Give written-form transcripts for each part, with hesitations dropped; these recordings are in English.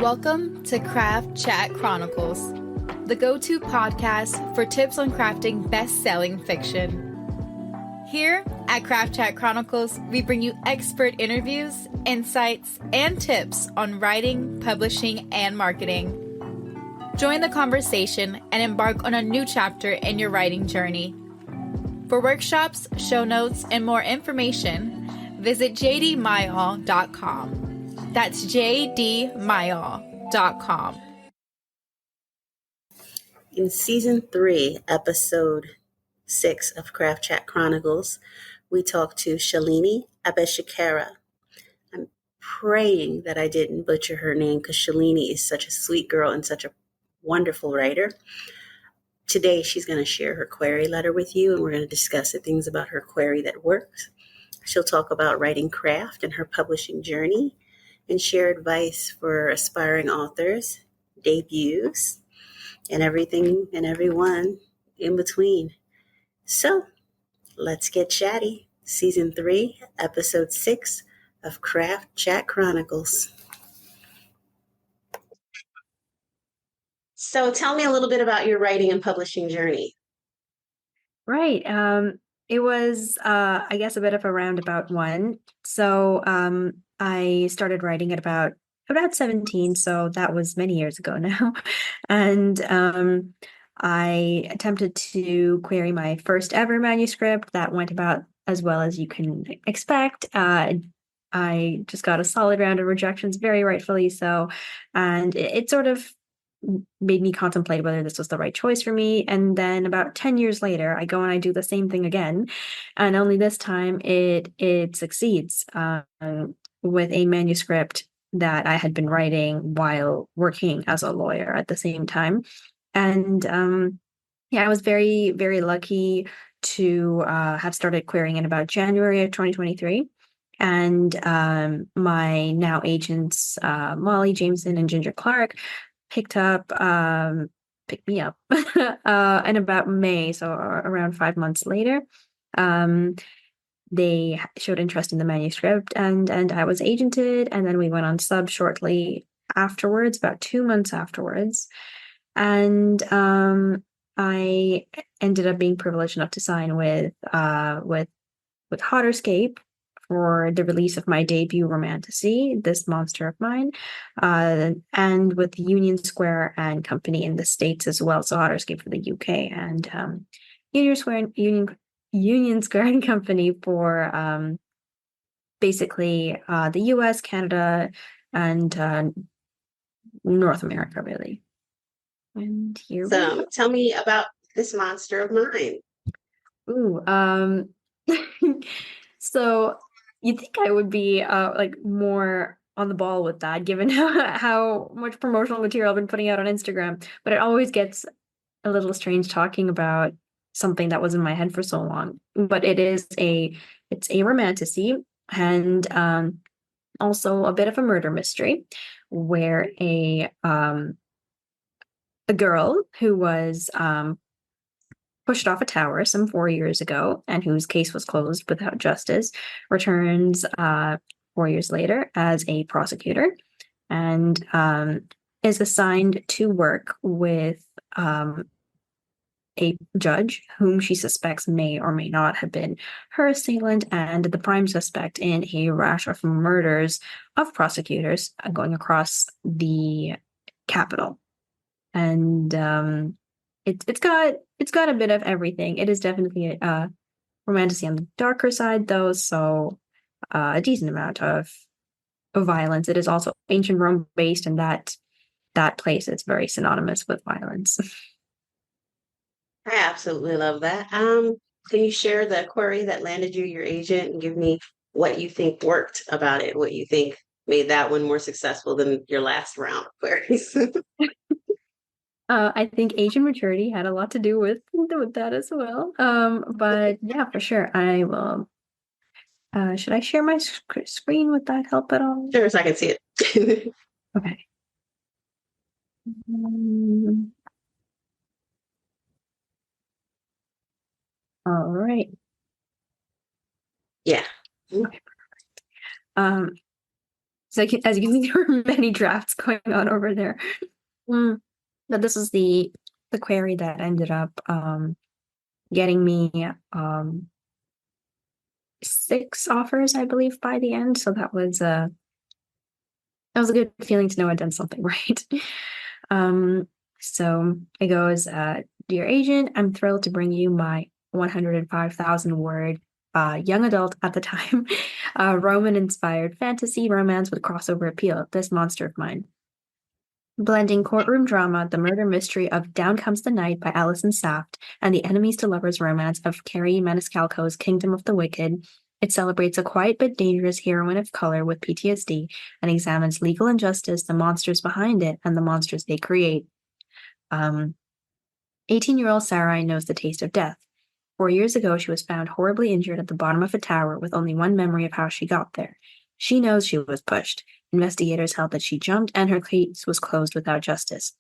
Welcome to Craft Chat Chronicles, the go-to podcast for tips on crafting best-selling fiction. Here at Craft Chat Chronicles, we bring you expert interviews, insights, and tips on writing, publishing, and marketing. Join the conversation and embark on a new chapter in your writing journey. For workshops, show notes, and more information, visit jdmyall.com. That's jdmyall.com. In Season 3, Episode 6 of Craft Chat Chronicles, we talked to Shalini Abeysekara. I'm praying that I didn't butcher her name because Shalini is such a sweet girl and such a wonderful writer. Today, she's going to share her query letter with you, and we're going to discuss the things about her query that works. She'll talk about writing craft and her publishing journey, and share advice for aspiring authors, debuts, and everything and everyone in between. So, let's get chatty. Season 3, Episode 6 of Craft Chat Chronicles. So, tell me a little bit about your writing and publishing journey. Right. It was, I guess, a bit of a roundabout one. So I started writing at about 17, so that was many years ago now. And I attempted to query my first ever manuscript. That went about as well as you can expect. I just got a solid round of rejections, very rightfully so. And it sort of made me contemplate whether this was the right choice for me. And then about 10 years later, I go and I do the same thing again. And only this time it succeeds with a manuscript that I had been writing while working as a lawyer at the same time. And I was very, very lucky to have started querying in about January of 2023. And my now agents, Molly Jameson and Ginger Clark, picked me up in about May, so around 5 months later. They showed interest in the manuscript, and I was agented, and then we went on sub shortly afterwards, about 2 months afterwards. And I ended up being privileged enough to sign with Hotterscape for the release of my debut romantasy, This Monster of Mine, and with Union Square and Company in the States as well. So Hotterscape for the UK and Union Square and Company for basically the US, Canada, and North America, really. And here So tell me about This Monster of Mine. Ooh, so you'd think I would be like more on the ball with that, given how much promotional material I've been putting out on Instagram. But it always gets a little strange talking about something that was in my head for so long. But it's a romantasy, and also a bit of a murder mystery, where a girl who was pushed off a tower some 4 years ago and whose case was closed without justice, returns 4 years later as a prosecutor and is assigned to work with a judge whom she suspects may or may not have been her assailant and the prime suspect in a rash of murders of prosecutors going across the capital. And it's got a bit of everything. It is definitely a romantasy on the darker side, though, so a decent amount of violence. It is also ancient Rome based, and that place is very synonymous with violence. I absolutely love that. Can you share the query that landed you your agent and give me what you think worked about it, what you think made that one more successful than your last round of queries? I think Asian maturity had a lot to do with that as well. But yeah, for sure. I will. Should I share my screen? Would that help at all? Sure, so I can see it. Okay. All right. Yeah. Okay, perfect. So as you can see, there were many drafts going on over there. But this is the query that ended up getting me 6 offers, I believe, by the end. So that was a good feeling to know I'd done something right. So it goes, Dear agent, I'm thrilled to bring you my 105,000 word young adult at the time Roman-inspired fantasy romance with crossover appeal, This Monster of Mine. Blending courtroom drama, the murder mystery of Down Comes the Night by Alison Saft, and the enemies to lovers romance of Carrie Maniscalco's Kingdom of the Wicked, it celebrates a quiet but dangerous heroine of color with PTSD and examines legal injustice, the monsters behind it, and the monsters they create. 18-year-old Sarai knows the taste of death. 4 years ago, she was found horribly injured at the bottom of a tower with only one memory of how she got there. She knows she was pushed. Investigators held that she jumped, and her case was closed without justice.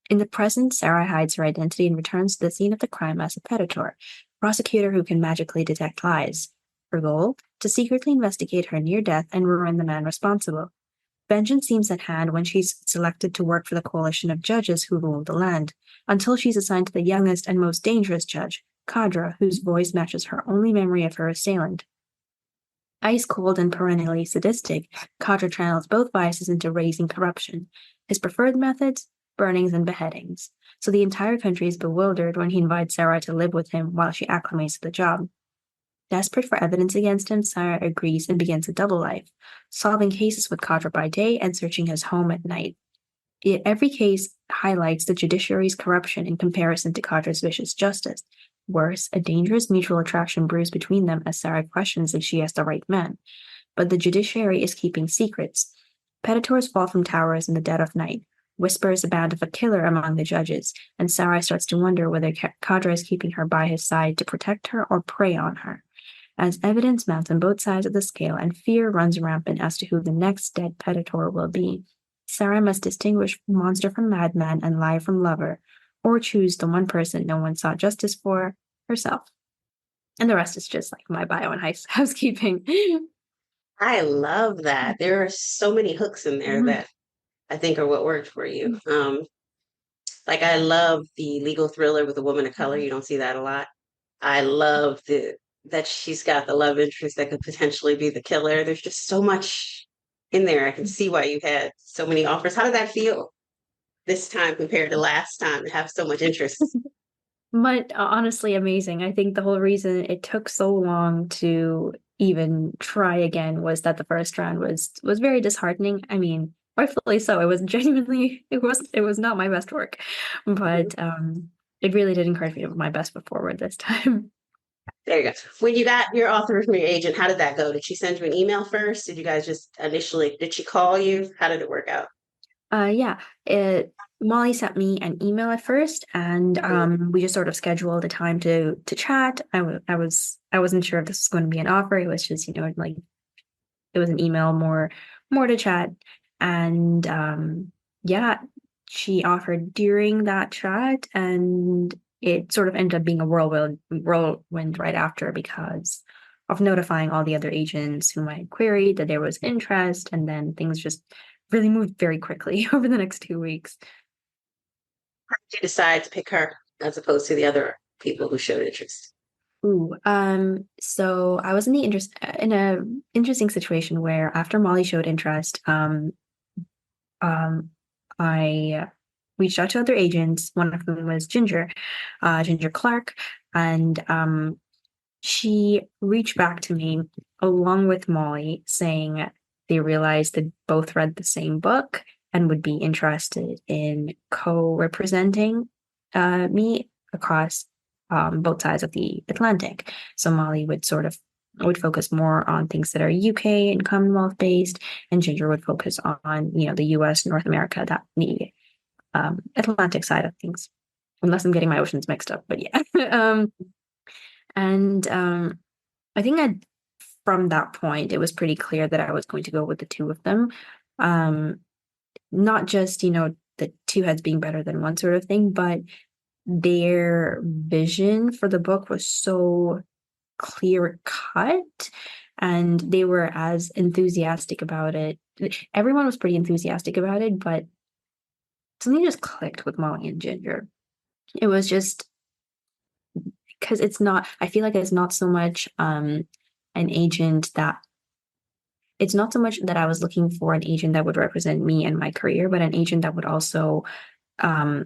In the present, Sarai hides her identity and returns to the scene of the crime as a predator, prosecutor who can magically detect lies. Her goal? To secretly investigate her near death and ruin the man responsible. Vengeance seems at hand when she's selected to work for the coalition of judges who rule the land, until she's assigned to the youngest and most dangerous judge, Kadra, whose voice matches her only memory of her assailant. Ice-cold and perennially sadistic, Kadra channels both vices into raising corruption. His preferred methods? Burnings and beheadings. So the entire country is bewildered when he invites Sarah to live with him while she acclimates to the job. Desperate for evidence against him, Sarah agrees and begins a double life, solving cases with Kadra by day and searching his home at night. Yet every case highlights the judiciary's corruption in comparison to Kadra's vicious justice. Worse, a dangerous mutual attraction brews between them as Sarah questions if she has the right man. But the judiciary is keeping secrets. Predators fall from towers in the dead of night. Whispers abound of a killer among the judges, and Sarah starts to wonder whether Kadra is keeping her by his side to protect her or prey on her. As evidence mounts on both sides of the scale and fear runs rampant as to who the next dead predator will be, Sarah must distinguish monster from madman and lie from lover, or choose the one person no one sought justice for, herself. And the rest is just like my bio and housekeeping. I love that. There are so many hooks in there that I think are what worked for you. Like I love the legal thriller with a woman of color. You don't see that a lot. I love that she's got the love interest that could potentially be the killer. There's just so much in there. I can see why you had so many offers. How did that feel this time compared to last time to have so much interest? But honestly, amazing. I think the whole reason it took so long to even try again was that the first round was very disheartening. I mean, rightfully so. It was genuinely it was not my best work, but it really did encourage me to put my best foot forward this time. There you go. When you got your offer from your agent, how did that go? Did she send you an email first? Did you guys just initially, did she call you? How did it work out? Yeah, Molly sent me an email at first, and we just sort of scheduled a time to chat. I wasn't sure if this was going to be an offer. It was just, like it was an email, more to chat. And yeah, she offered during that chat, and it sort of ended up being a whirlwind right after because of notifying all the other agents whom I queried that there was interest, and then things just really moved very quickly over the next 2 weeks. How did you decide to pick her as opposed to the other people who showed interest? So I was in a interesting situation where after Molly showed interest, I reached out to other agents, one of whom was Ginger Clark, and she reached back to me along with Molly saying they realized they both read the same book and would be interested in co-representing me across both sides of the Atlantic. So Molly would focus more on things that are UK and Commonwealth based, and Ginger would focus on the US, North America, that the Atlantic side of things. Unless I'm getting my oceans mixed up, but yeah. And I think from that point, it was pretty clear that I was going to go with the two of them. Not just, the two heads being better than one sort of thing, but their vision for the book was so clear cut, and they were as enthusiastic about it everyone was pretty enthusiastic about it, but something just clicked with Molly and Ginger. It was just because I feel like it's not so much an agent that it's not so much that I was looking for an agent that would represent me and my career, but an agent that would also um,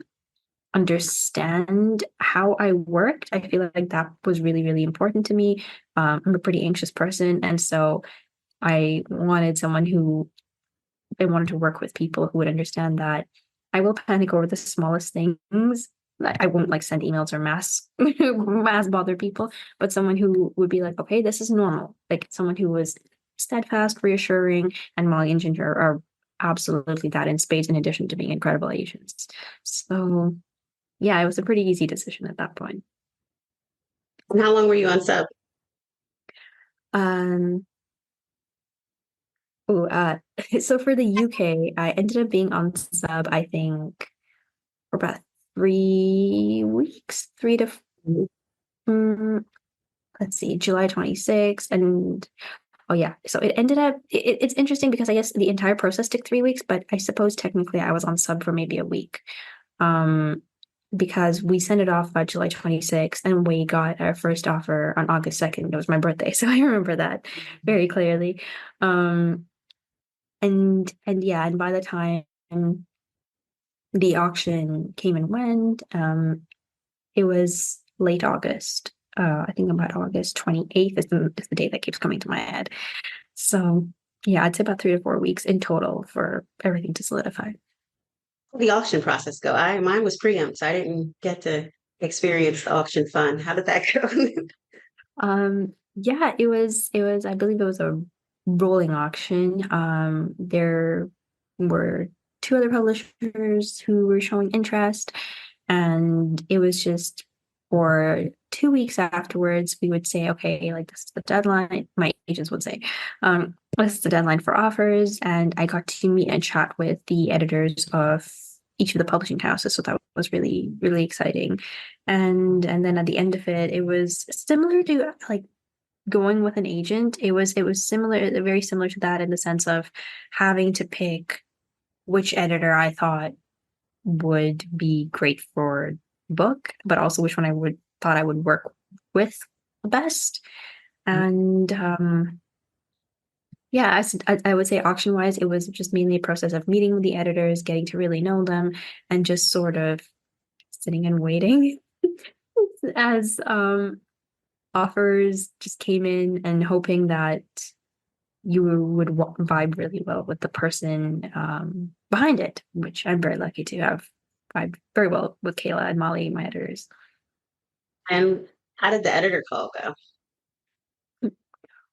understand how I worked. I feel like that was really, really important to me. I'm a pretty anxious person, and so I wanted someone who I wanted to work with people who would understand that I will panic over the smallest things. I won't like send emails or mass bother people, but someone who would be like, okay, this is normal. Like someone who was steadfast, reassuring, and Molly and Ginger are absolutely that in spades, in addition to being incredible agents. So yeah, it was a pretty easy decision at that point. And how long were you on sub? Um, oh, so for the UK, I ended up being on sub, I think, for about 3 weeks, let's see, July 26th. And oh, yeah. So it ended up, it's interesting because I guess the entire process took 3 weeks, but I suppose technically I was on sub for maybe a week. Because we sent it off by July 26th and we got our first offer on August 2nd. It was my birthday, so I remember that very clearly. And yeah, and by the time the auction came and went, it was late August. I think about August 28th is the date that keeps coming to my head. So yeah, I'd say about 3 to 4 weeks in total for everything to solidify. The auction process go? Mine was preempt, so I didn't get to experience the auction fun. How did that go? Yeah, it was I believe it was a rolling auction. There were two other publishers who were showing interest, and it was just for 2 weeks afterwards, we would say, okay, like this is the deadline. My agents would say, this is the deadline for offers. And I got to meet and chat with the editors of each of the publishing houses. So that was really, really exciting. And then at the end of it, it was similar to like going with an agent. It was similar, very similar to that in the sense of having to pick which editor I thought would be great for book, but also which one thought I would work with the best. And yeah, I would say auction wise, it was just mainly a process of meeting with the editors, getting to really know them, and just sort of sitting and waiting as offers just came in and hoping that you would vibe really well with the person behind it, which I'm very lucky to have vibed very well with Kayla and Molly, my editors. And how did the editor call go?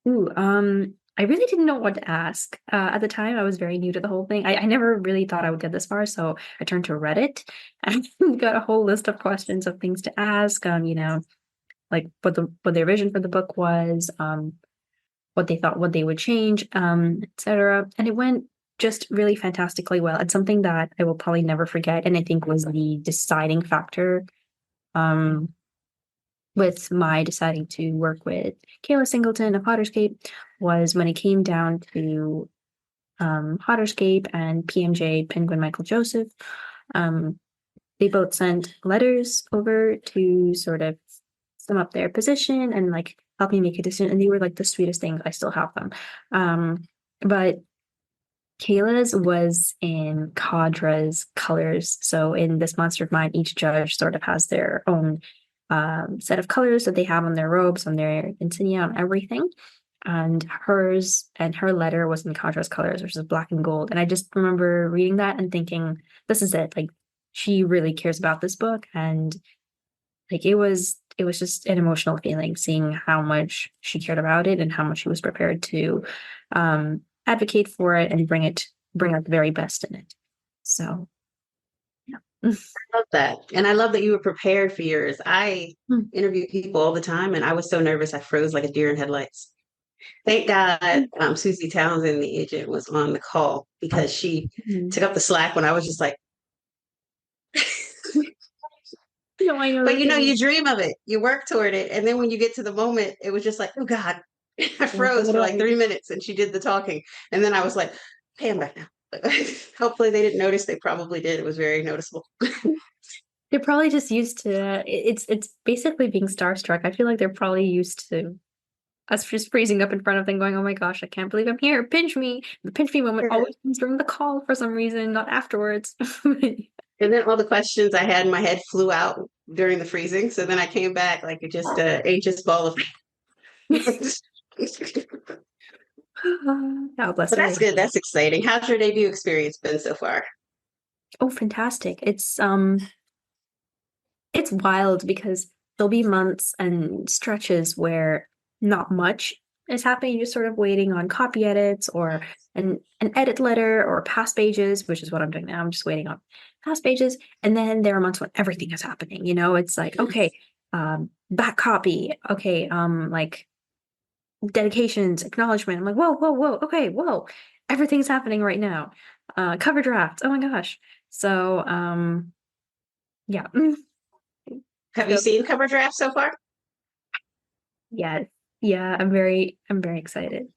Ooh, I really didn't know what to ask. At the time, I was very new to the whole thing. I never really thought I would get this far, so I turned to Reddit and got a whole list of questions of things to ask. Like what their vision for the book was, what they thought what they would change, etc. And it went just really fantastically well. It's something that I will probably never forget, and I think was the deciding factor with my deciding to work with Kayla Singleton of Potterscape was when it came down to Potterscape and PMJ Penguin Michael Joseph. They both sent letters over to sort of sum up their position and like help me make a decision. And they were like the sweetest things. I still have them. But Kayla's was in Kadra's colors. So in this Monster of Mine, each judge sort of has their own set of colors that they have on their robes, on their insignia, on everything. And her letter was in Kadra's colors, which is black and gold. And I just remember reading that and thinking, this is it. Like she really cares about this book. And like it was just an emotional feeling seeing how much she cared about it and how much she was prepared to advocate for it and bring out the very best in it. So yeah. I love that. And I love that you were prepared for yours. I interview people all the time and I was so nervous I froze like a deer in headlights. Thank God Susie Townsend, the agent, was on the call because she took up the slack when I was just like, no, I know. But you dream of it, you work toward it. And then when you get to the moment, it was just like, oh God, I froze for like 3 minutes and she did the talking. And then I was like, pay them back now. Hopefully they didn't notice. They probably did. It was very noticeable. They're probably just used to it's basically being starstruck. I feel like they're probably used to us just freezing up in front of them going, oh my gosh, I can't believe I'm here. Pinch me. The pinch me moment always comes during the call for some reason, not afterwards. And then all the questions I had in my head flew out during the freezing. So then I came back like just an anxious ball of. Oh, bless But her. that's good. That's exciting. How's your debut experience been so far? Oh, fantastic. It's wild because there'll be months and stretches where not much is happening. You're just sort of waiting on copy edits or an edit letter or past pages, which is what I'm doing now. I'm just waiting on past pages. And then there are months when everything is happening. It's like, okay, back copy. Okay, like dedications, acknowledgement. I'm like, whoa, whoa, whoa. Okay, whoa. Everything's happening right now. Cover drafts. Oh my gosh. So, yeah. Have you seen cover drafts so far? Yeah. Yeah, I'm very excited.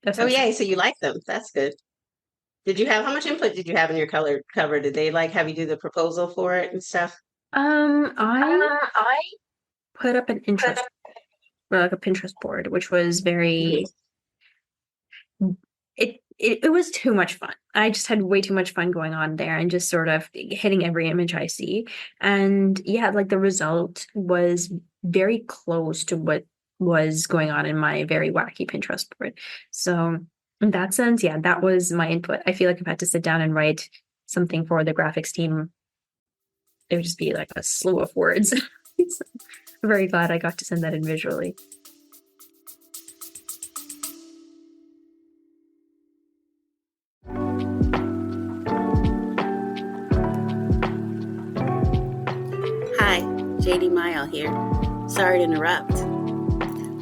Oh, yay. So you like them. That's good. How much input did you have in your color cover? Did they have you do the proposal for it and stuff? I put up an interest, like a Pinterest board, which was very, it was too much fun. I just had way too much fun going on there and just sort of hitting every image I see. And yeah, like the result was very close to what was going on in my very wacky Pinterest board. So in that sense, yeah, that was my input. I feel like if I had to sit down and write something for the graphics team, it would just be like a slew of words. I'm very glad I got to send that in visually. Hi, JD Myall here. Sorry to interrupt.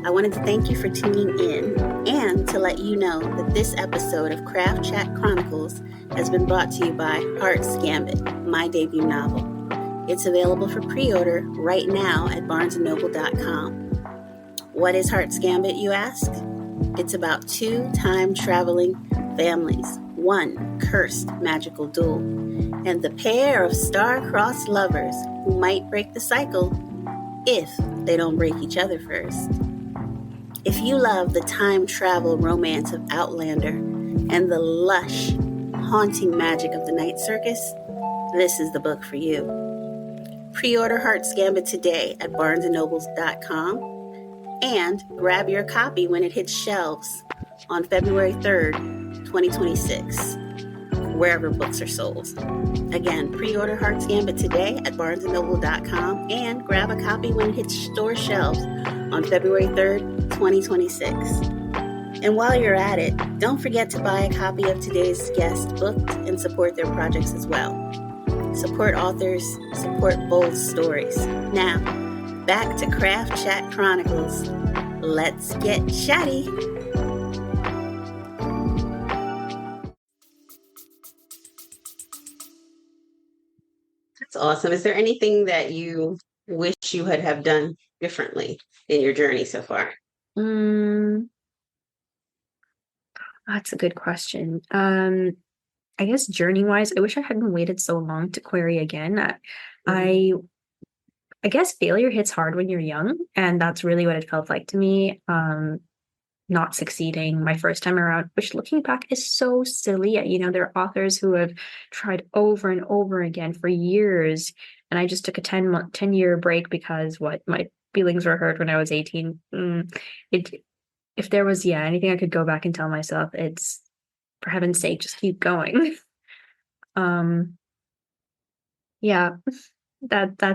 I wanted to thank you for tuning in and to let you know that this episode of Craft Chat Chronicles has been brought to you by Heart's Gambit, my debut novel. It's available for pre-order right now at barnesandnoble.com. What is Heart's Gambit, you ask? It's about two time-traveling families, one cursed magical duel, and the pair of star-crossed lovers who might break the cycle if they don't break each other first. If you love the time travel romance of Outlander and the lush, haunting magic of the night circus, this is the book for you. Pre-order Heart's Gambit today at barnesandnobles.com and grab your copy when it hits shelves on February 3rd, 2026, wherever books are sold. Again, pre-order Heart's Gambit today at barnesandnoble.com and grab a copy when it hits store shelves on February 3rd, 2026. And while you're at it, don't forget to buy a copy of today's guest book and support their projects as well. Support authors, support bold stories. Now, back to Craft Chat Chronicles. Let's get chatty. That's awesome. Is there anything that you wish you had have done differently in your journey so far? That's a good question. I guess journey-wise, I wish I hadn't waited so long to query again. I guess failure hits hard when you're young, and that's really what it felt like to me. Not succeeding my first time around, which looking back is so silly. There are authors who have tried over and over again for years, and I just took a 10-year break because my feelings were hurt when I was 18. If there was anything I could go back and tell myself, it's, for heaven's sake, just keep going. That's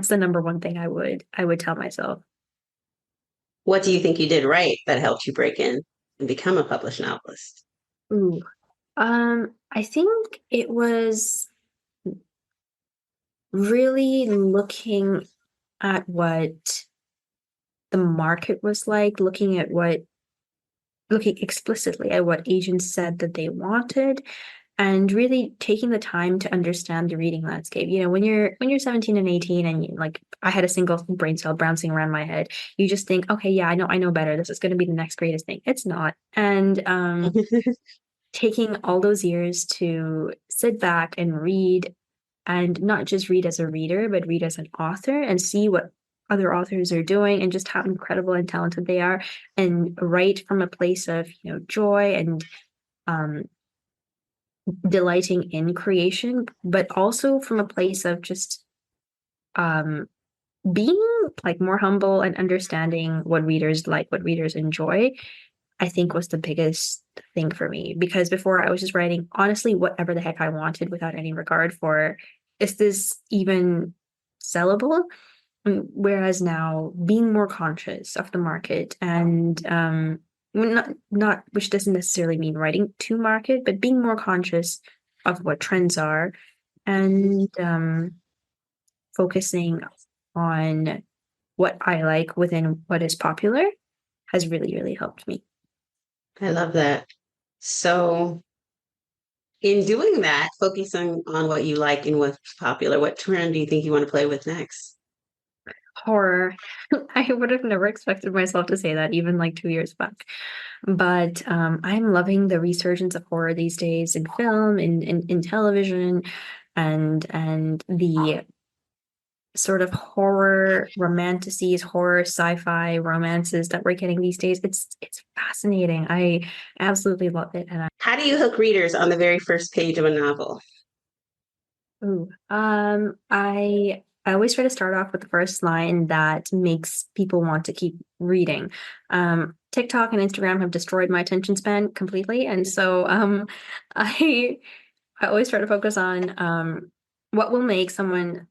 the number one thing I would tell myself. What do you think you did right that helped you break in and become a published novelist? I think it was really looking at what the market was like, looking explicitly at what agents said that they wanted, and really taking the time to understand the reading landscape. When you're 17 and 18 and I had a single brain cell bouncing around my head, you just think, okay, yeah, I know better. This is going to be the next greatest thing. It's not. And taking all those years to sit back and read, and not just read as a reader, but read as an author and see what other authors are doing and just how incredible and talented they are, and write from a place of, joy and um, delighting in creation, but also from a place of just um, being like more humble and understanding what readers like, what readers enjoy, I think was the biggest thing for me. Because before I was just writing, honestly, whatever the heck I wanted without any regard for, is this even sellable? Whereas now, being more conscious of the market and not which doesn't necessarily mean writing to market, but being more conscious of what trends are, and focusing on what I like within what is popular has really, really helped me. I love that. So, in doing that, focusing on what you like and what's popular, what trend do you think you want to play with next? Horror. I would have never expected myself to say that even like 2 years back. But I'm loving the resurgence of horror these days in film, in television, and the sort of horror romanticities, horror sci-fi romances that we're getting these days. It's fascinating. I absolutely love it. And How do you hook readers on the very first page of a novel? I always try to start off with the first line that makes people want to keep reading. TikTok and Instagram have destroyed my attention span completely, and so I I always try to focus on what will make someone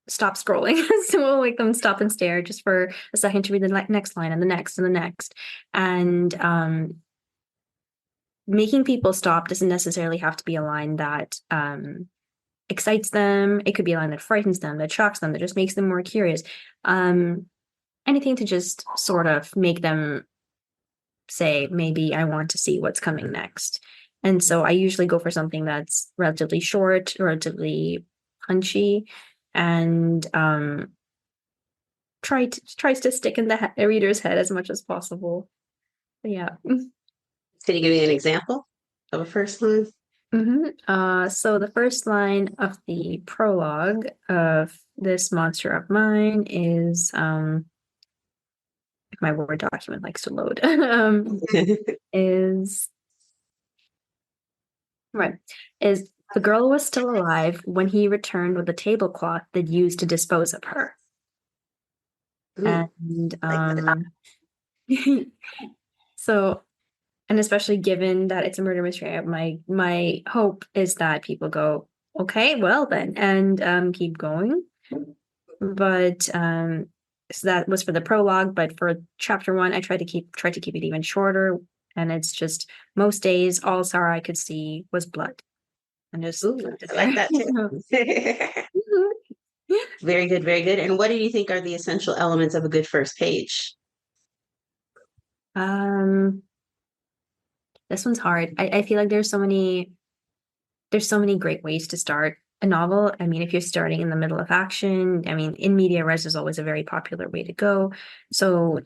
stop scrolling. So we'll make them stop and stare just for a second to read the next line and the next and the next. And making people stop doesn't necessarily have to be a line that excites them. It could be a line that frightens them, that shocks them, that just makes them more curious. Anything to just sort of make them say, maybe I want to see what's coming next. And so I usually go for something that's relatively short, relatively punchy, and tries to stick in the reader's head as much as possible. But yeah. Can you give me an example of a first line? So the first line of the prologue of this monster of mine is my Word document likes to load. Is right. Is the girl was still alive when he returned with the tablecloth they'd used to dispose of her. Ooh, And so, and especially given that it's a murder mystery, my hope is that people go, okay, well then, and keep going. But so that was for the prologue, but for chapter one, I tried to keep it even shorter. And it's just most days all Sarah I could see was blood. And just ooh, I like that too. Very good, very good. And what do you think are the essential elements of a good first page? This one's hard. I feel like there's so many great ways to start a novel. I mean, if you're starting in the middle of action, I mean, in media res is always a very popular way to go. So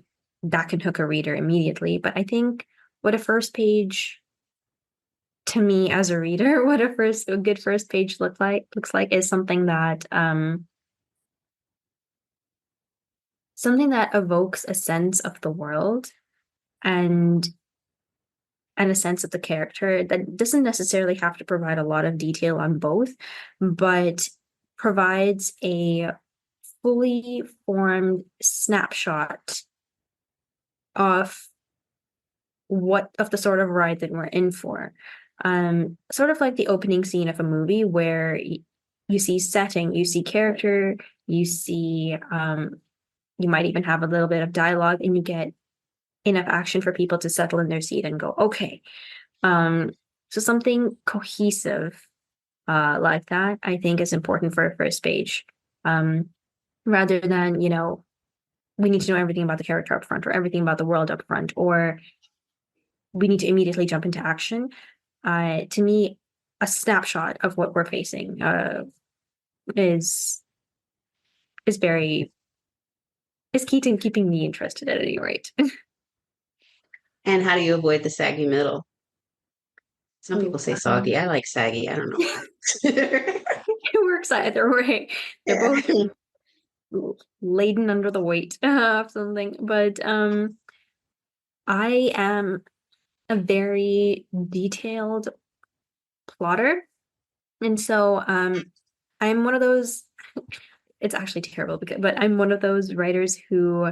that can hook a reader immediately. But I think what a first page to me as a reader, what a good first page looks like is something that evokes a sense of the world and a sense of the character that doesn't necessarily have to provide a lot of detail on both, but provides a fully formed snapshot of the sort of ride that we're in for. Sort of like the opening scene of a movie where you see setting, you see character, you see you might even have a little bit of dialogue, and you get enough action for people to settle in their seat and go, okay. So something cohesive like that, I think, is important for a first page. Rather than, we need to know everything about the character up front, or everything about the world up front, or we need to immediately jump into action. To me, a snapshot of what we're facing is very is key to keeping me interested at any rate. And how do you avoid the saggy middle? Some people say soggy. I like saggy. I don't know why. It works either way. They're Yeah. both laden under the weight of something. But I am a very detailed plotter. And so I'm one of those, it's actually terrible but I'm one of those writers who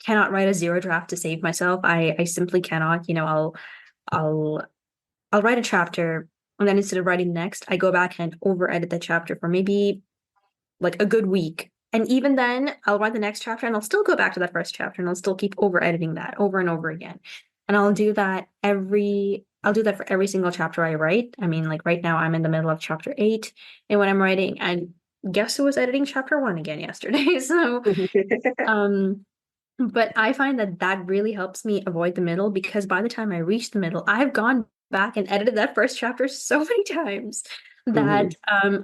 cannot write a zero draft to save myself. I simply cannot. I'll I'll write a chapter, and then instead of writing next, I go back and over edit the chapter for maybe like a good week. And even then, I'll write the next chapter and I'll still go back to that first chapter and I'll still keep over editing that over and over again. And I'll do that for every single chapter I write. I mean, like right now I'm in the middle of chapter 8, and when I'm writing, and guess who was editing chapter 1 again yesterday? So, but I find that really helps me avoid the middle, because by the time I reach the middle, I've gone back and edited that first chapter so many times that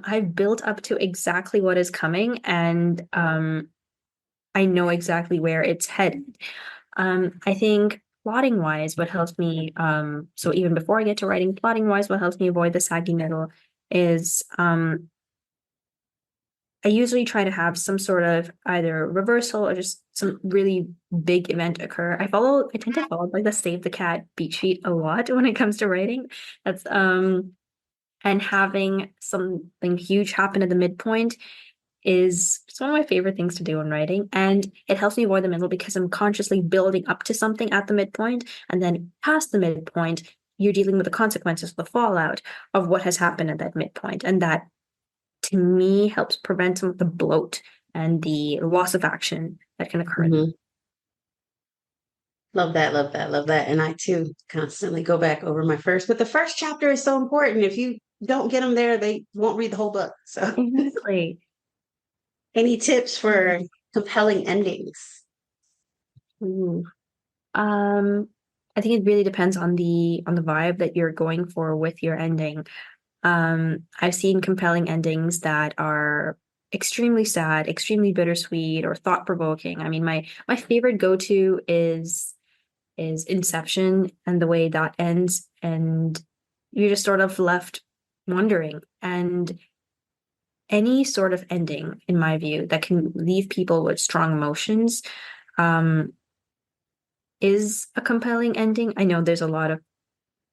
I've built up to exactly what is coming, and I know exactly where it's headed. I think plotting wise, what helps me, so even before I get to writing, plotting wise, what helps me avoid the saggy middle is I usually try to have some sort of either reversal or just some really big event occur. I tend to follow like the Save the Cat beat sheet a lot when it comes to writing. That's and having something huge happen at the midpoint is it's one of my favorite things to do in writing. And it helps me avoid the middle because I'm consciously building up to something at the midpoint, and then past the midpoint, you're dealing with the consequences, the fallout of what has happened at that midpoint. And that to me helps prevent some of the bloat and the loss of action that can occur. Love that, love that, love that. And I too constantly go back over my first, but the first chapter is so important. If you don't get them there, they won't read the whole book. So, Exactly. any tips for compelling endings? Ooh. I think it really depends on the vibe that you're going for with your ending. I've seen compelling endings that are extremely sad, extremely bittersweet, or thought-provoking. I mean, my favorite go-to is Inception, and the way that ends, and you're just sort of left wondering. And any sort of ending, in my view, that can leave people with strong emotions, um, is a compelling ending. I know there's a lot of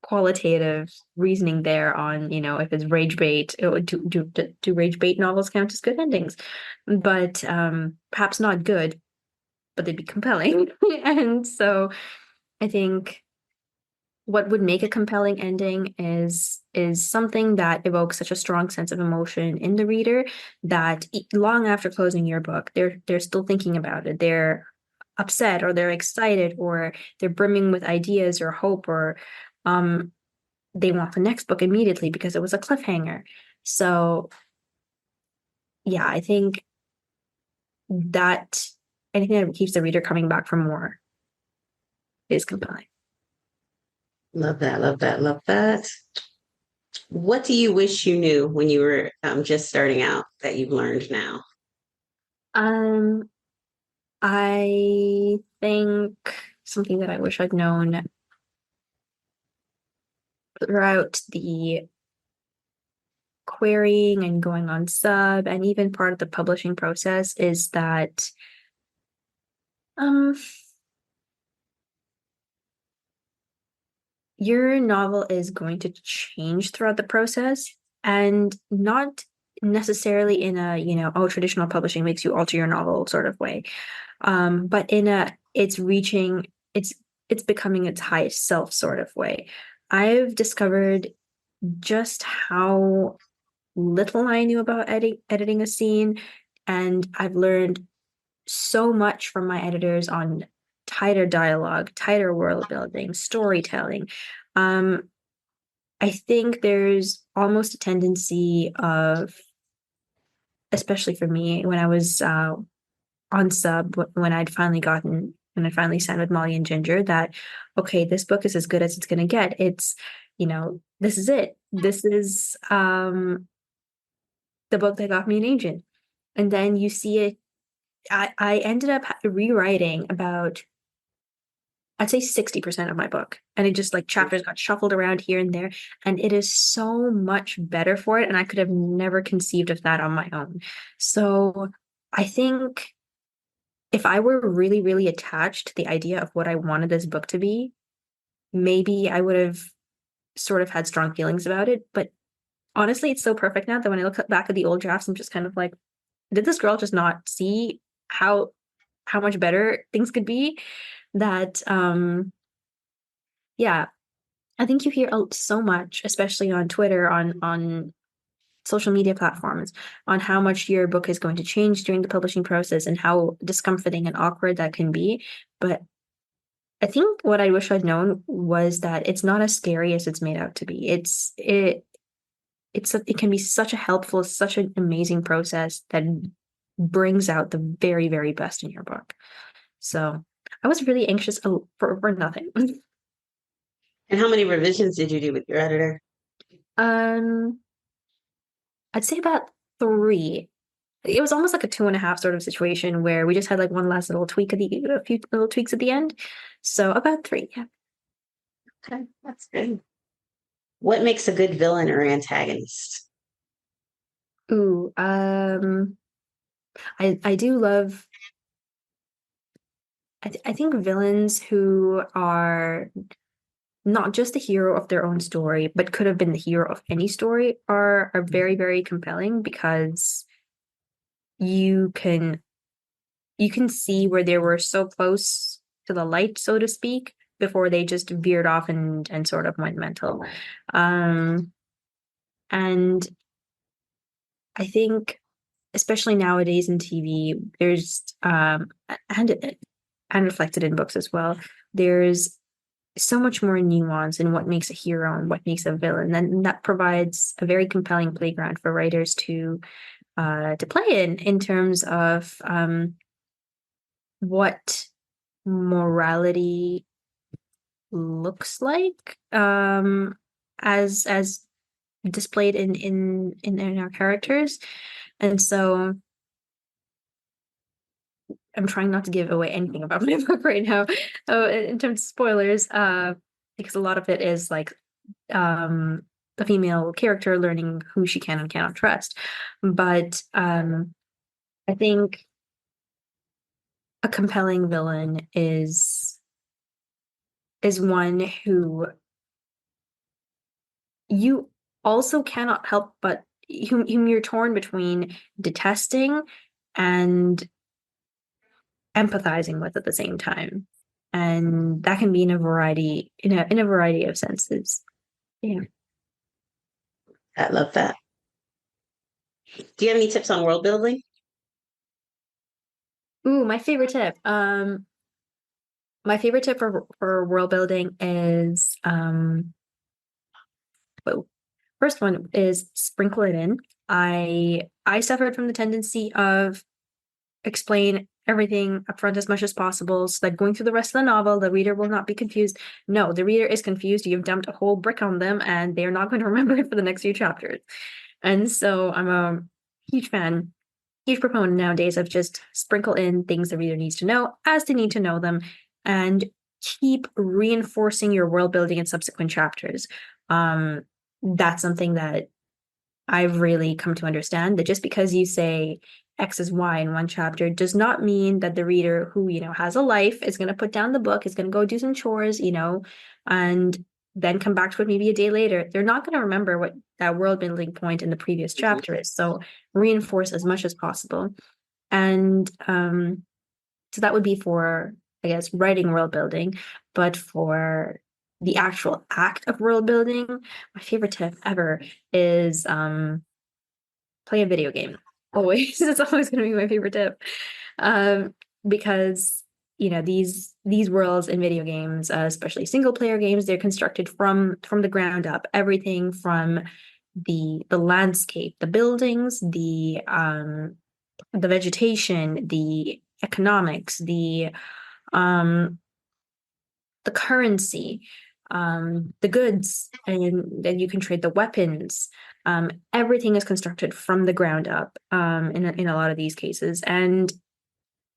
qualitative reasoning there on, if it's rage bait, do rage bait novels count as good endings? But perhaps not good, but they'd be compelling. And so I think what would make a compelling ending is something that evokes such a strong sense of emotion in the reader that long after closing your book, they're still thinking about it. They're upset, or they're excited, or they're brimming with ideas or hope, or they want the next book immediately because it was a cliffhanger. So yeah, I think that anything that keeps the reader coming back for more is compelling. Love that, love that, love that. What do you wish you knew when you were just starting out that you've learned now? Um, I think something that I wish I'd known throughout the querying and going on sub, and even part of the publishing process, is that your novel is going to change throughout the process, and not necessarily in a, traditional publishing makes you alter your novel sort of way. But in a it's becoming its highest self sort of way. I've discovered just how little I knew about editing a scene, and I've learned so much from my editors on tighter dialogue, tighter world building, storytelling. I think there's almost a tendency of, especially for me, when I was on sub, when I finally signed with Molly and Ginger, that okay, this book is as good as it's going to get. It's, this is it. This is the book that got me an agent. And then you see it. I ended up rewriting about I'd say 60% of my book. And it just like chapters got shuffled around here and there. And it is so much better for it. And I could have never conceived of that on my own. So I think if I were really, really attached to the idea of what I wanted this book to be, maybe I would have sort of had strong feelings about it. But honestly, it's so perfect now that when I look back at the old drafts, I'm just kind of like, did this girl just not see how much better things could be? That yeah, I think you hear so much, especially on Twitter, on social media platforms, on how much your book is going to change during the publishing process and how discomforting and awkward that can be. But I think what I wish I'd known was that it's not as scary as it's made out to be. It can be such a helpful, such an amazing process that brings out the very, very best in your book. So I was really anxious for nothing. And how many revisions did you do with your editor? Um, I'd say about 3. It was almost like a 2.5 sort of situation where we just had like one last little tweak a few little tweaks at the end. So about 3, yeah. Okay, that's good. What makes a good villain or antagonist? Ooh, I do love. I think villains who are not just the hero of their own story, but could have been the hero of any story are very, very compelling because you can see where they were so close to the light, so to speak, before they just veered off and sort of went mental. And I think, especially nowadays in TV, there's and reflected in books as well, there's so much more nuance in what makes a hero and what makes a villain, and that provides a very compelling playground for writers to play in terms of what morality looks like as displayed in our characters. And so I'm trying not to give away anything about my book right now in terms of spoilers, because a lot of it is like the female character learning who she can and cannot trust. But I think a compelling villain is one who you also cannot help but whom you're torn between detesting and empathizing with at the same time. And that can be in a variety of senses. Yeah. I love that. Do you have any tips on world building? Ooh, my favorite tip. My favorite tip for world building is well, first one is sprinkle it in. I suffered from the tendency of explain everything upfront as much as possible so that going through the rest of the novel, the reader will not be confused. No, the reader is confused. You've dumped a whole brick on them and they're not going to remember it for the next few chapters. And so I'm a huge fan, huge proponent nowadays of just sprinkle in things the reader needs to know as they need to know them and keep reinforcing your world building in subsequent chapters. That's something that I've really come to understand, that just because you say X is Y in one chapter does not mean that the reader who, has a life is going to put down the book, is going to go do some chores, and then come back to it maybe a day later. They're not going to remember what that world building point in the previous chapter is. So reinforce as much as possible. And so that would be for, I guess, writing world building, but for the actual act of world building, my favorite tip ever is play a video game. Always. It's always going to be my favorite tip. Because these worlds in video games, especially single player games, they're constructed from the ground up. Everything from the landscape, the buildings, the vegetation, the economics, the currency, the goods, and then you can trade the weapons. Everything is constructed from the ground up in a lot of these cases, and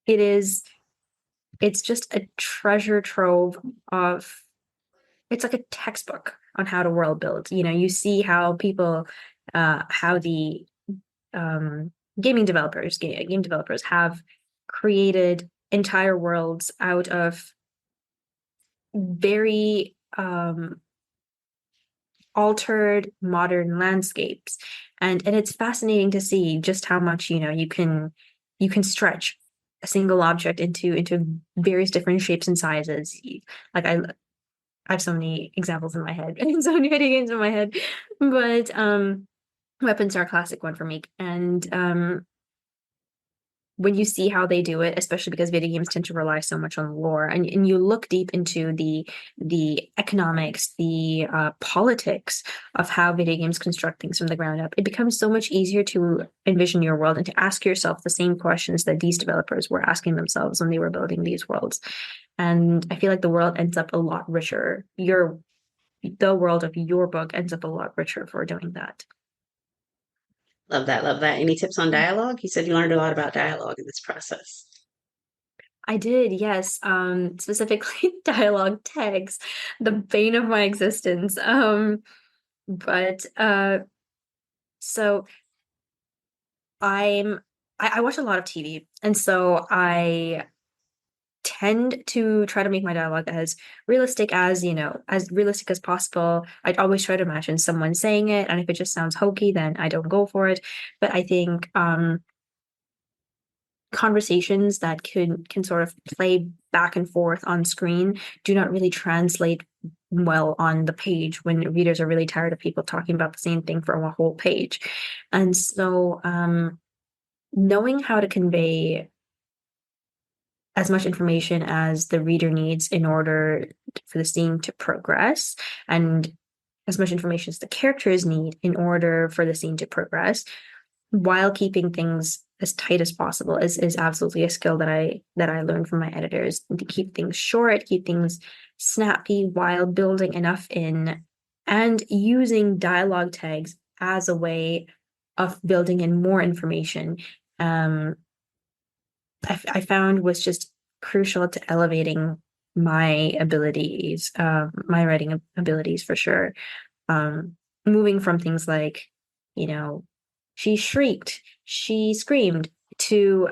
it is it's just a treasure trove of, it's like a textbook on how to world build. You see how people, how the um, game developers have created entire worlds out of very altered modern landscapes, and it's fascinating to see just how much you can stretch a single object into various different shapes and sizes. Like I have so many examples in my head and so many video games in my head, but weapons are a classic one for me. And when you see how they do it, especially because video games tend to rely so much on lore, and you look deep into the economics, the politics of how video games construct things from the ground up, it becomes so much easier to envision your world and to ask yourself the same questions that these developers were asking themselves when they were building these worlds. And I feel like the world ends up a lot richer. The world of your book ends up a lot richer for doing that. Love that. Love that. Any tips on dialogue? You said you learned a lot about dialogue in this process. I did, yes. Specifically dialogue tags, the bane of my existence. But so I watch a lot of TV, and so I tend to try to make my dialogue as realistic as possible. I'd always try to imagine someone saying it, and if it just sounds hokey, then I don't go for it. But I think conversations that can sort of play back and forth on screen do not really translate well on the page when readers are really tired of people talking about the same thing for a whole page. And so knowing how to convey as much information as the reader needs in order for the scene to progress, and as much information as the characters need in order for the scene to progress, while keeping things as tight as possible is absolutely a skill that I learned from my editors, to keep things short, keep things snappy while building enough in, and using dialogue tags as a way of building in more information. I found was just crucial to elevating my abilities, my writing abilities for sure. Moving from things like, she shrieked, she screamed, to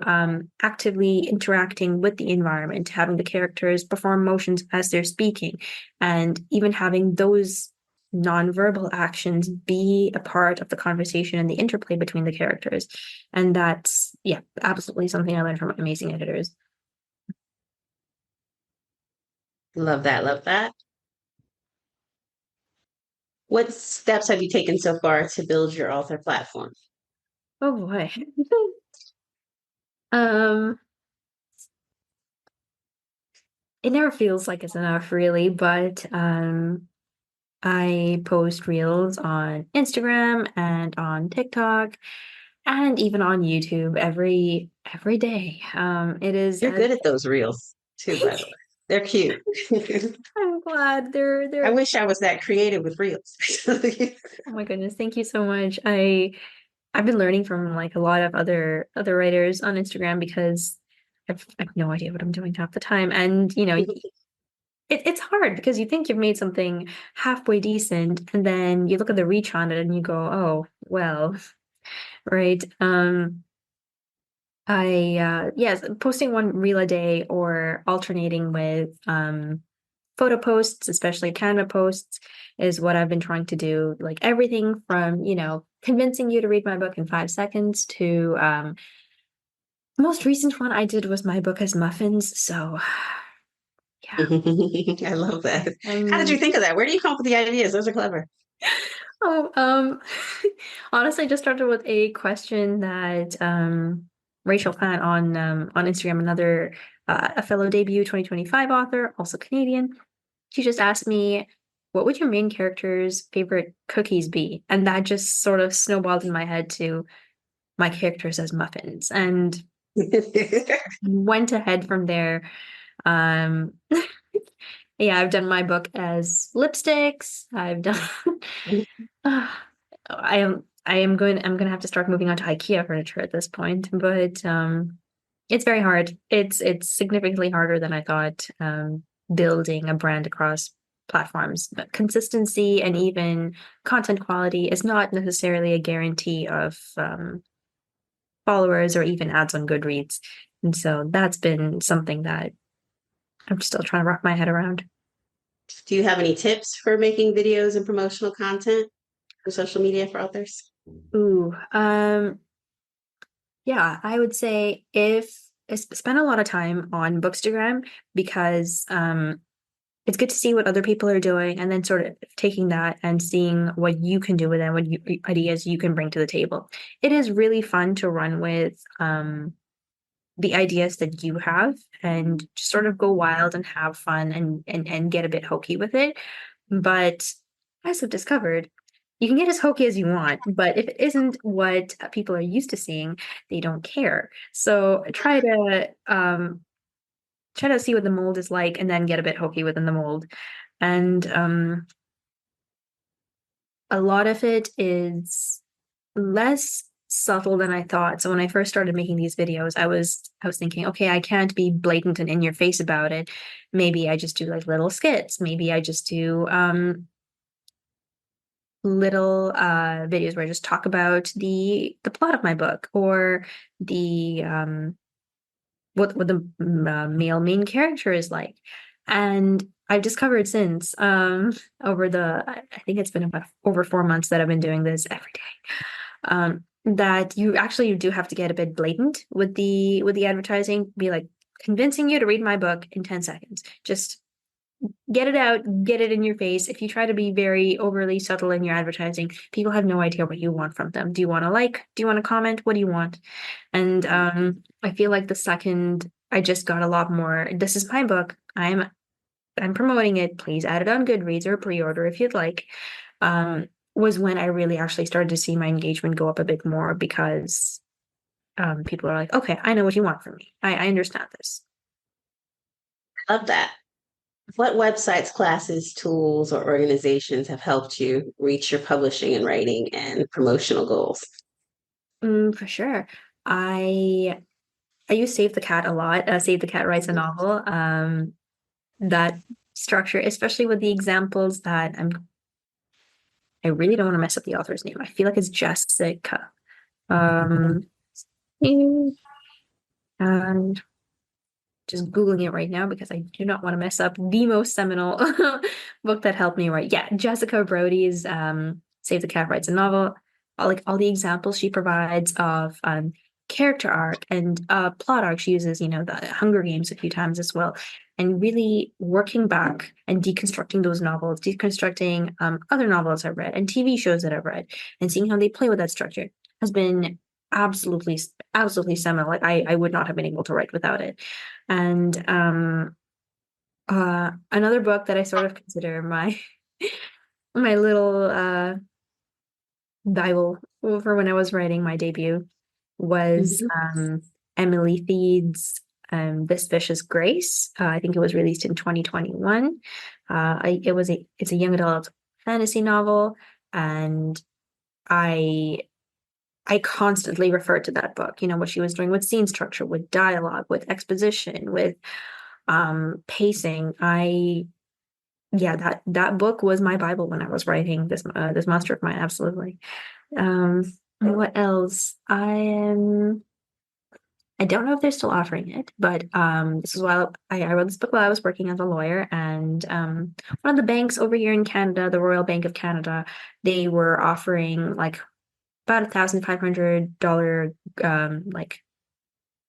actively interacting with the environment, having the characters perform motions as they're speaking, and even having those nonverbal actions be a part of the conversation and the interplay between the characters. And that's, yeah, absolutely something I learned from amazing editors. Love that. Love that. What steps have you taken so far to build your author platform? Oh boy. um it never feels like it's enough, really, but I post reels on Instagram and on TikTok and even on YouTube every day. It is You're good at those reels too, by the way. They're cute. I'm glad I they're wish I was that creative with reels. oh my goodness, thank you so much. I've been learning from like a lot of other writers on Instagram, because I've no idea what I'm doing half the time. And it's hard because you think you've made something halfway decent, and then you look at the reach on it and you go, oh, well, right. Yes, posting one reel a day or alternating with photo posts, especially Canva posts, is what I've been trying to do. Like everything from, convincing you to read my book in 5 seconds to the most recent one I did was my book as muffins. So yeah. I love that. How did you think of that? Where do you come up with the ideas? Those are clever. Oh, honestly, I just started with a question that Rachel Plant on Instagram, another a fellow debut 2025 author, also Canadian. She just asked me, what would your main character's favorite cookies be? And that just sort of snowballed in my head to my characters as muffins, and went ahead from there. Um, yeah, I've done my book as lipsticks. I've done. I'm gonna have to start moving on to IKEA furniture at this point, but It's very hard. It's significantly harder than I thought, building a brand across platforms. But consistency and even content quality is not necessarily a guarantee of followers or even ads on Goodreads. And so that's been something that I'm still trying to wrap my head around. Do you have any tips for making videos and promotional content for social media for authors? Ooh, yeah, I would say if spend a lot of time on Bookstagram because it's good to see what other people are doing and then sort of taking that and seeing what you can do with it, ideas you can bring to the table. It is really fun to run with the ideas that you have and just sort of go wild and have fun and get a bit hokey with it. But as I've discovered, you can get as hokey as you want, but if it isn't what people are used to seeing, they don't care. So try to see what the mold is like and then get a bit hokey within the mold. And a lot of it is less subtle than I thought. So when I first started making these videos, I was thinking, okay, I can't be blatant and in your face about it. Maybe I just do like little skits. Maybe I just do little videos where I just talk about the plot of my book or the what the male main character is like. And I've discovered since over the I think it's been about over 4 months that I've been doing this every day. That you do have to get a bit blatant with the advertising, be like convincing you to read my book in 10 seconds. Just get it out, get it in your face. If you try to be very overly subtle in your advertising, people have no idea what you want from them. Do you want to like? Do you want to comment? What do you want? And I feel like the second I just got a lot more, this is my book. I'm promoting it. Please add it on Goodreads or pre-order if you'd like. Was when I really actually started to see my engagement go up a bit more because people are like, okay, I know what you want from me. I understand this. Love that. What websites, classes, tools, or organizations have helped you reach your publishing and writing and promotional goals? For sure. I I use Save the Cat a lot. Save the Cat writes a novel. That structure, especially with the examples that I really don't want to mess up the author's name. I feel like it's Jessica. Um, and just Googling it right now because I do not want to mess up the most seminal book that helped me write. Yeah, Jessica Brody's Save the Cat writes a novel. All the examples she provides of character arc and plot arc. She uses, the Hunger Games a few times as well. And really working back and deconstructing those novels, deconstructing other novels I've read and TV shows that I've read, and seeing how they play with that structure has been absolutely, absolutely seminal. Like I would not have been able to write without it. And another book that I sort of consider my my little Bible for when I was writing my debut was Emily Theed's This Vicious Grace. I think it was released in 2021. It's a young adult fantasy novel, and I constantly refer to that book, what she was doing with scene structure, with dialogue, with exposition, with pacing. That book was my Bible when I was writing this monster of mine. Absolutely. What else? I don't know if they're still offering it, but this is while I wrote this book while I was working as a lawyer, and one of the banks over here in Canada, the Royal Bank of Canada, they were offering like about $1,500 like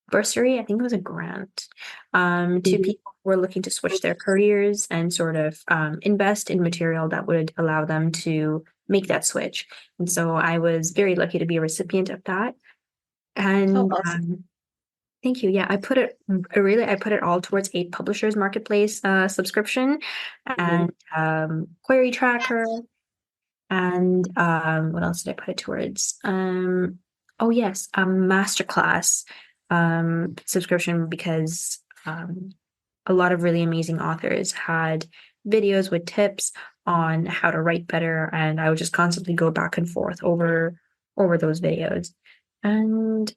bursary. I think it was a grant to people who were looking to switch their careers and sort of invest in material that would allow them to make that switch. And so I was very lucky to be a recipient of that. And Awesome. thank you. Yeah, I put it all towards a publishers marketplace subscription and query tracker. And what else did I put it towards? Oh yes, a masterclass subscription because a lot of really amazing authors had videos with tips on how to write better, and I would just constantly go back and forth over those videos. And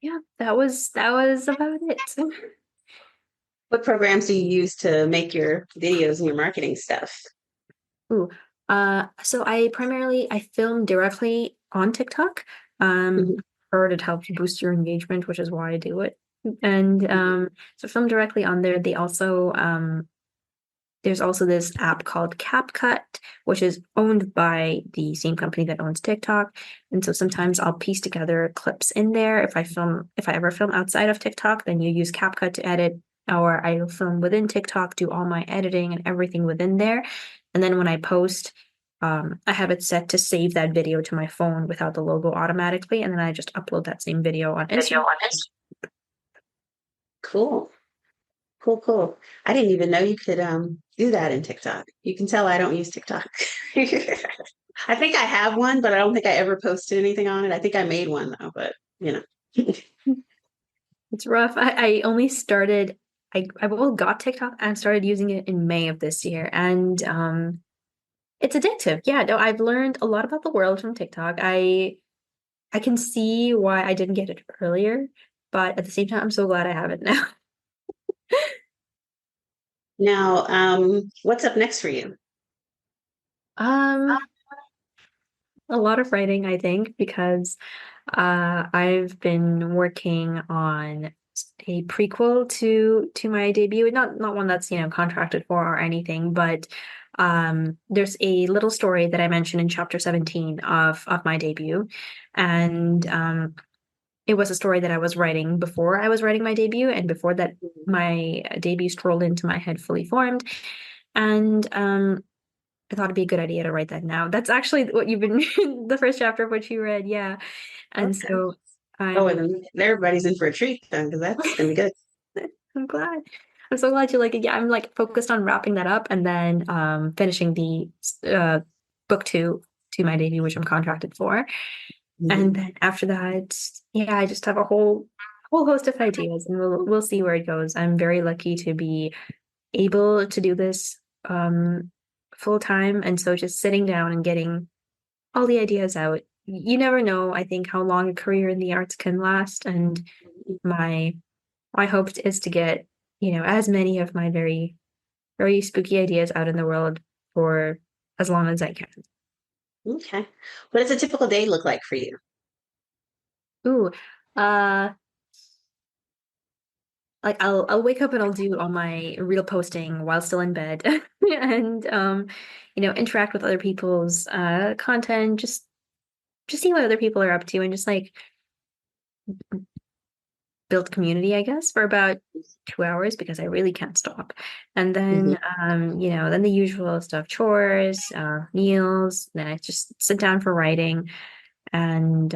Yeah, that was about it. What programs do you use to make your videos and your marketing stuff? Ooh, so I film directly on TikTok. Mhm. Heard it helps boost your engagement, which is why I do it. And so film directly on there. There's also this app called CapCut, which is owned by the same company that owns TikTok. And so sometimes I'll piece together clips in there. If I ever film outside of TikTok, then you use CapCut to edit, or I'll film within TikTok, do all my editing and everything within there. And then when I post, I have it set to save that video to my phone without the logo automatically. And then I just upload that same video on Video Instagram. on it. Cool. Cool, cool. I didn't even know you could do that in TikTok. You can tell I don't use TikTok. I think I have one, but I don't think I ever posted anything on it. I think I made one though, but you know. It's rough. I only started, I well got TikTok and started using it in May of this year. And it's addictive. Yeah, no, I've learned a lot about the world from TikTok. I can see why I didn't get it earlier, but at the same time, I'm so glad I have it now. Now, what's up next for you? Um, a lot of writing, I think, because I've been working on a prequel to my debut. Not one that's, contracted for or anything, but there's a little story that I mentioned in chapter 17 of my debut. And it was a story that I was writing before I was writing my debut, and before that my debut strolled into my head fully formed. And I thought it'd be a good idea to write that now. That's actually what you've been the first chapter of what you read, yeah. And Okay. so Oh, I'm and then everybody's in for a treat then, because that's gonna be good. I'm glad. I'm so glad you like it. Yeah, I'm like focused on wrapping that up and then finishing the book two to my debut, which I'm contracted for. And Mhm. then after that, yeah, I just have a whole host of ideas, and we'll see where it goes. I'm very lucky to be able to do this full time, and so just sitting down and getting all the ideas out. You never know, I think, how long a career in the arts can last, and my my hope is to get, as many of my very, very spooky ideas out in the world for as long as I can. Okay. What does a typical day look like for you? Ooh, uh, like I'll wake up and I'll do all my real posting while still in bed, and interact with other people's content, just see what other people are up to, and just like build community, I guess, for about 2 hours because I really can't stop. And then, Mhm. then the usual stuff, chores, meals. Then I just sit down for writing and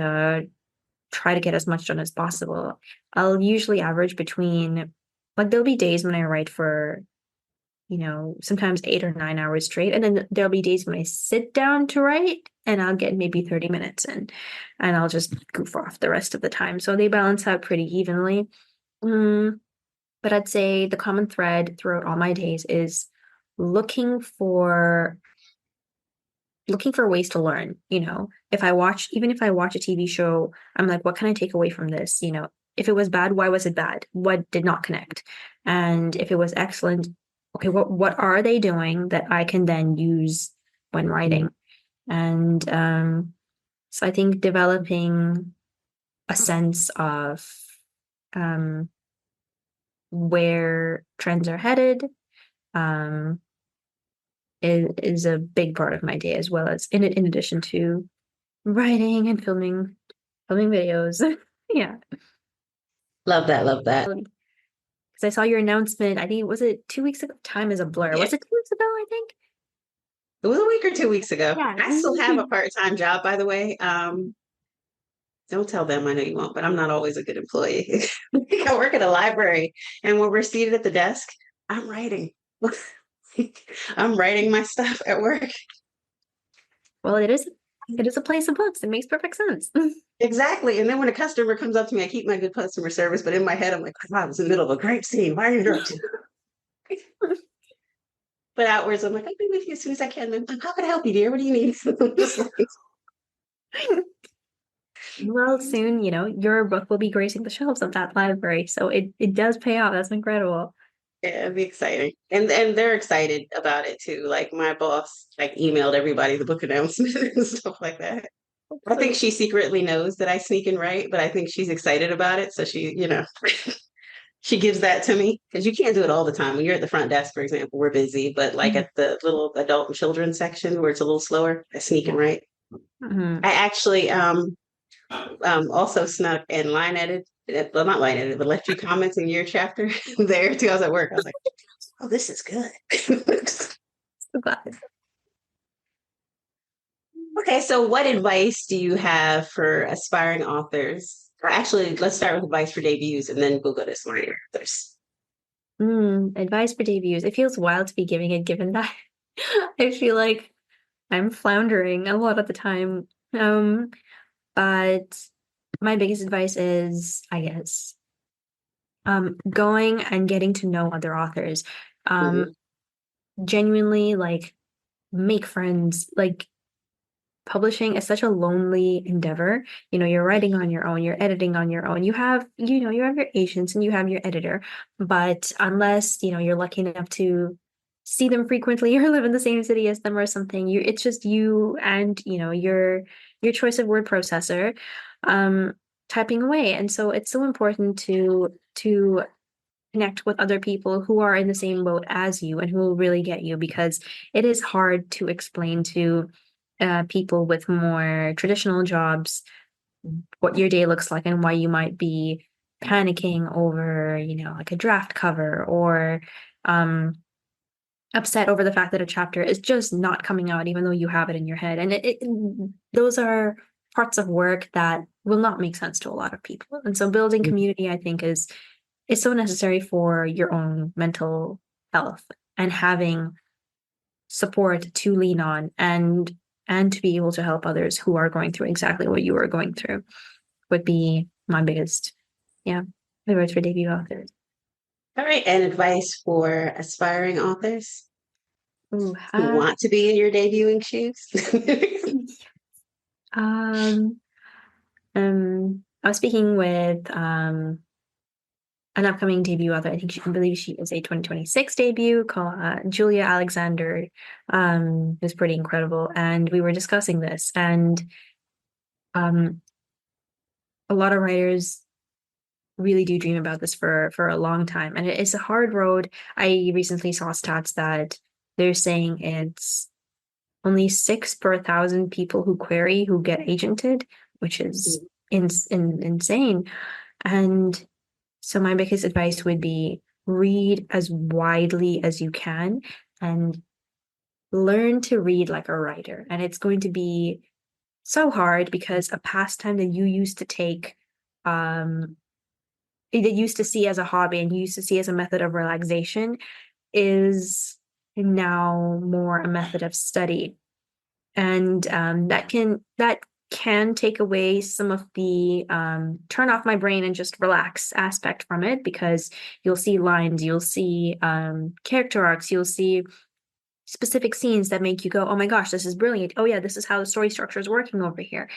try to get as much done as possible. I'll usually average between, like, there'll be days when I write for, sometimes 8 or 9 hours straight. And then there'll be days when I sit down to write and I'll get maybe 30 minutes in, and I'll just goof off the rest of the time. So they balance out pretty evenly. Mm, but I'd say the common thread throughout all my days is looking for looking for ways to learn. Even if I watch a TV show, I'm like, what can I take away from this? If it was bad, why was it bad? What did not connect? And if it was excellent, okay, what are they doing that I can then use when writing? And so I think developing a sense of um, where trends are headed um, is a big part of my day, as well as in addition to writing and filming videos. Yeah, Love that, love that. because I saw your announcement. I think was it 2 weeks ago? Time is a blur. Yeah. Was it 2 weeks ago? I think. It was a week or 2 weeks ago. Yeah. I still have a part-time job, by the way. Don't tell them, I know you won't, but I'm not always a good employee. I work at a library, and when we're seated at the desk, I'm writing. I'm writing my stuff at work. Well, it is a place of books. It makes perfect sense. Exactly. And then when a customer comes up to me, I keep my good customer service, but in my head, I'm like, "Oh, I was in the middle of a great scene. Why are you interrupting?" But outwards, I'm like, I'll be with you as soon as I can. Then, how can I help you, dear? What do you need? Just like, Well, soon, your book will be gracing the shelves of that library. So it does pay off. That's incredible. Yeah, it'd be exciting. And they're excited about it too. Like my boss like emailed everybody the book announcement and stuff like that. I think So, she secretly knows that I sneak and write, but I think she's excited about it. So she gives that to me because you can't do it all the time. When you're at the front desk, for example, we're busy, but like mhm, at the little adult and children's section where it's a little slower, I sneak and write. mhm. I actually also snuck and line edited, well, not line edited, but left you comments in your chapter there too. I was at work. I was like, oh, this is good. So glad. Okay, so what advice do you have for aspiring authors? Or actually, let's start with advice for debuts and then we'll go to aspiring authors. Advice for debuts. It feels wild to be giving it, given that I feel like I'm floundering a lot of the time. But my biggest advice is, I guess, going and getting to know other authors. Mhm. Genuinely, like, make friends. Like, publishing is such a lonely endeavor. You're writing on your own, you're editing on your own. You have your agents and you have your editor, but unless, you're lucky enough to see them frequently or live in the same city as them or something, it's just you and, your choice of word processor, um, typing away. And so it's so important to connect with other people who are in the same boat as you and who will really get you, because it is hard to explain to people with more traditional jobs what your day looks like and why you might be panicking over, like a draft cover, or um, upset over the fact that a chapter is just not coming out, even though you have it in your head. And those are parts of work that will not make sense to a lot of people. And so building community, I think, is so necessary for your own mental health, and having support to lean on, and to be able to help others who are going through exactly what you are going through would be my biggest, yeah, advice for debut authors. All right, and advice for aspiring authors Ooh, who want to be in your debuting shoes. um, I was speaking with an upcoming debut author. I believe she is a 2026 debut, called Julia Alexander, who's pretty incredible. And we were discussing this, and um, a lot of writers really do dream about this for a long time, and it's a hard road. I recently saw stats that they're saying it's only 6 per 1,000 people who query who get agented, which is insane. And so my biggest advice would be read as widely as you can, and learn to read like a writer. And it's going to be so hard, because a pastime that you used to take, um, that you used to see as a hobby and you used to see as a method of relaxation, is now more a method of study. And that can take away some of the turn off my brain and just relax aspect from it, because you'll see lines, you'll see character arcs, you'll see specific scenes that make you go, oh my gosh, this is brilliant. Oh yeah, this is how the story structure is working over here.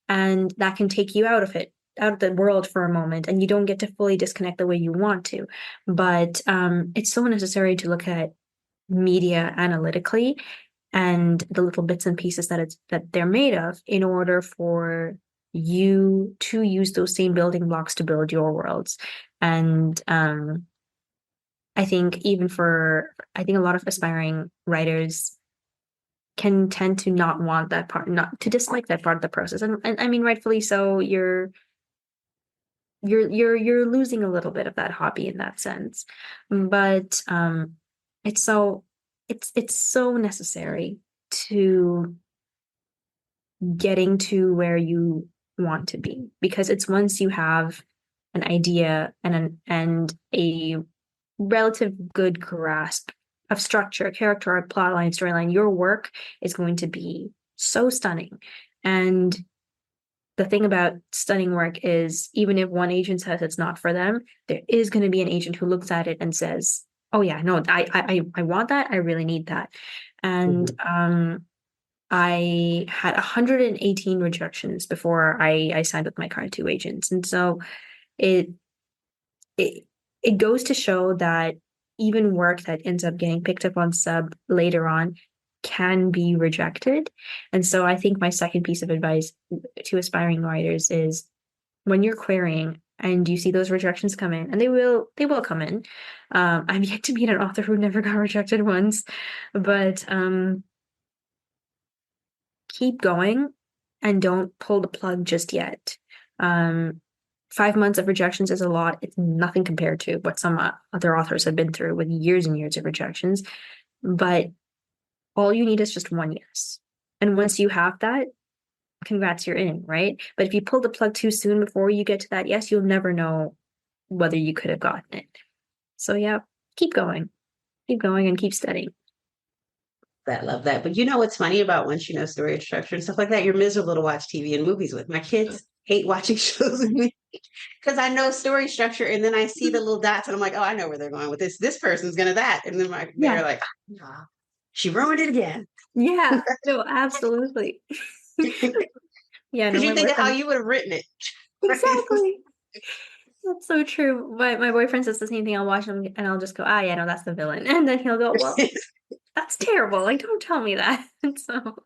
And that can take you out of it, out of the world for a moment, and you don't get to fully disconnect the way you want to. But it's so necessary to look at media analytically, and the little bits and pieces that they're made of, in order for you to use those same building blocks to build your worlds. And I think a lot of aspiring writers can tend to not want that part, not to dislike that part of the process. And I mean, rightfully so. You're losing a little bit of that hobby in that sense. But it's so it's so necessary to getting to where you want to be, because it's once you have an idea and a relative good grasp of structure, character, plot line, storyline, your work is going to be so stunning. And the thing about stunning work is, even if one agent says it's not for them, there is going to be an agent who looks at it and says, oh yeah, no, I want that, I really need that. And I had 118 rejections before I signed with my current two agents. And so it it it goes to show that even work that ends up getting picked up on sub later on can be rejected. And so I think my second piece of advice to aspiring writers is when you're querying and you see those rejections come in, and they will come in. I've yet to meet an author who never got rejected once, but keep going and don't pull the plug just yet. 5 months of rejections is a lot. It's nothing compared to what some other authors have been through with years and years of rejections. But all you need is just one yes. And once you have that, congrats, you're in, right? But if you pull the plug too soon before you get to that yes, you'll never know whether you could have gotten it. So yeah, keep going and keep studying. I love that. But you know what's funny about once you know story structure and stuff like that, you're miserable to watch TV and movies with. My kids hate watching shows with me because I know story structure, and then I see the little dots and I'm like, oh, I know where they're going with this. This person's gonna that. And then they're like, ah, she ruined it again. Yeah, no, absolutely. Yeah, Because no, you think of how you would have written it. exactly. That's so true. My boyfriend says the same thing. I'll watch him and I'll just go, ah, yeah, no, that's the villain. And then he'll go, well, that's terrible. Like, don't tell me that. And so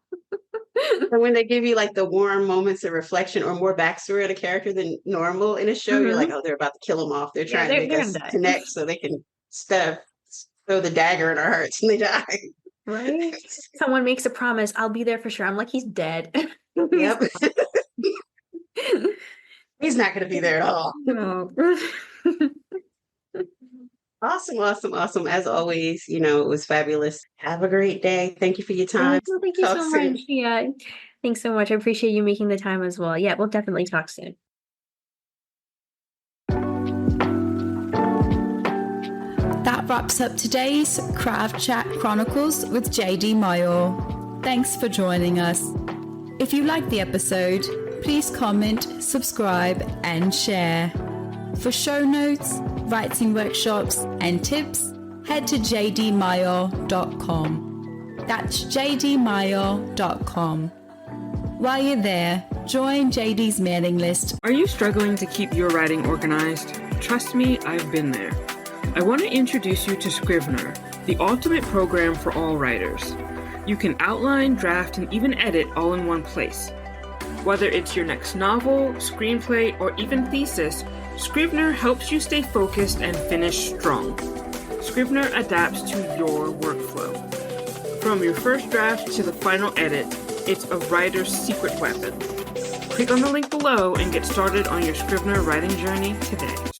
Or when they give you like the warm moments of reflection or more backstory of the character than normal in a show, you're like, oh, they're about to kill them off. They're trying to make us connect so they can throw the dagger in our hearts and they die. Right? Someone makes a promise, I'll be there for sure. I'm like, he's dead. Yep. He's not going to be there at all. No. Awesome. As always, it was fabulous. Have a great day. Thank you for your time. Thank you so much. Yeah. Thanks so much. I appreciate you making the time as well. Yeah, we'll definitely talk soon. That wraps up today's Craft Chat Chronicles with JD Myall. Thanks for joining us. If you liked the episode, please comment, subscribe, and share. For show notes, writing workshops, and tips, head to jdmyall.com. That's jdmyall.com. While you're there, join JD's mailing list. Are you struggling to keep your writing organized? Trust me, I've been there. I want to introduce you to Scrivener, the ultimate program for all writers. You can outline, draft, and even edit all in one place. Whether it's your next novel, screenplay, or even thesis, Scrivener helps you stay focused and finish strong. Scrivener adapts to your workflow. From your first draft to the final edit, it's a writer's secret weapon. Click on the link below and get started on your Scrivener writing journey today.